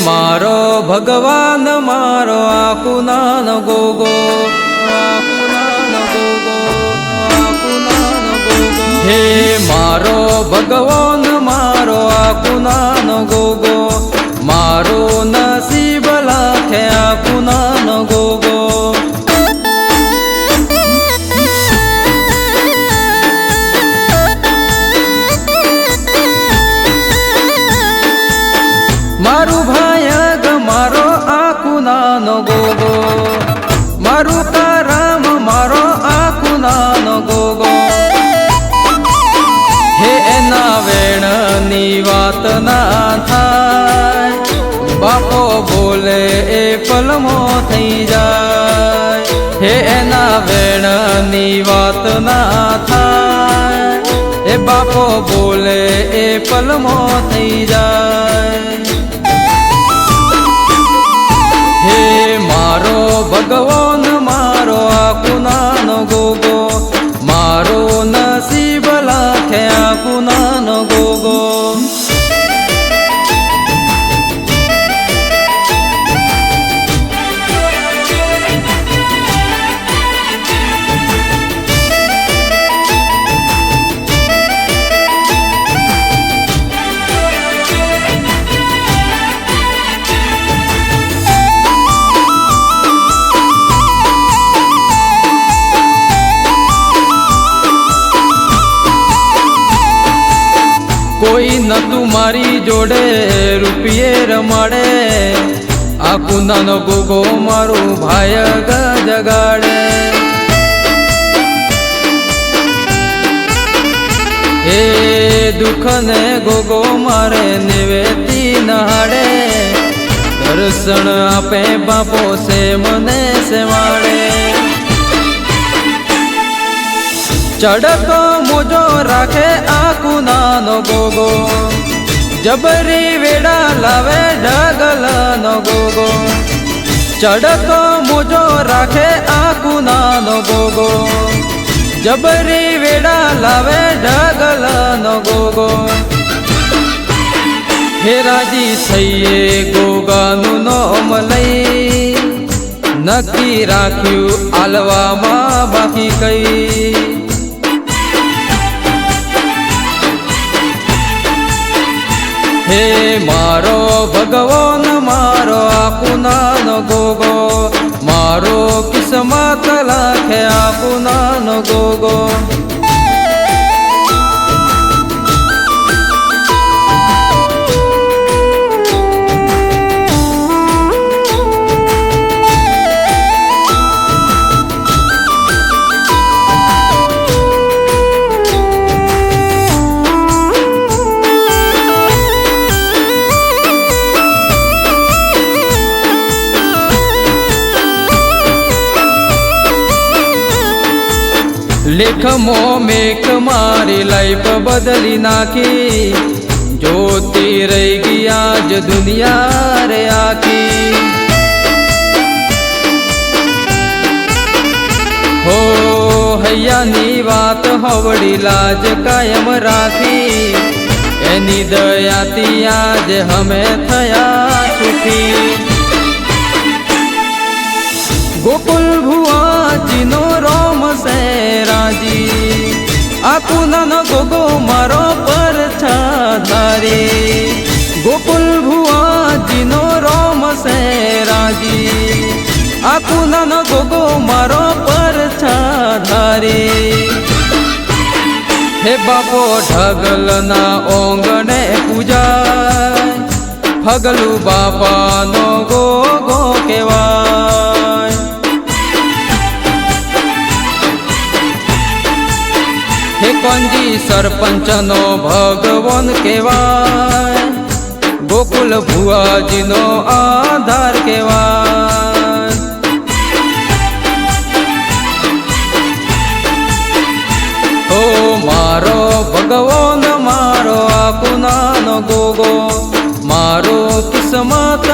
मारो भगवान मारो आकुनान गोगो, आकुनान गोगो, आकुनान गोगो। हे मारो भगवान मारो आकुनान गोगो, मारो नसीब लाखे आकुनान गोगो। मारू भायग मारो आकुनानो गोगो, मारू कराम मारो आकुनानो गोगो। हे एना वेणनी वात ना थाय, बापो बोले ए पलमो थई जाय। हे एना वेणनी वात ना थाय, ए बापो बोले ए पलमो थई जाय। हे मारो भगवान मारो आकुनानो गोगो, मारो नसीब लाखे आकुनानो गोगो। कोई न तुम्हारी जोड़े रुपये रमाड़े, आकुनानो गोगो मारू भाय जगाड़े। हे दुख ने गोगो मारे निवेती नहाड़े, दर्शन आपे बापो से मने से माड़े। चढ़को मोजो राखे आकुनानो गोगो, जबरी वेड़ा लावे ढगलानो गोगो। चढ़को मोजो राखे आकुनानो गोगो, जबरी वेड़ा लावे ढगलानो गोगो। हे राजी थईए गोगानु नोम लई, नक्की राख्यु आलवामा बाकी कई। हे मारो भगवान मारो आकुनानो गोगो, मारो किस्मत लाखे आकुनानो गोगो। लेख मो मेक मारी लाइफ बदली नाखी, जोती रही गई आज दुनिया रे आखी। हो हैयानी बात हवड़ी लाज कायम राखी, एनी दयाती आज हमें थया सुखी। गोकुल भुआ जिनो रोम से राजी, आकुनानो गोगो मारो पर छाधारी। गोकुल भुआ जिनो रोम से राजी, आकुनानो गोगो मारो पर छाधारी। हे बापो ढगलना ओंगणे पूजा, फगलू बापा नो गोगो केवाय। हे कंजी सरपंच नो भगवान केवाय, गोकुल भुआजी नो आधार केवाय। ओ मारो भगवान मारो आकुनानो गोगो, मारो किस्मत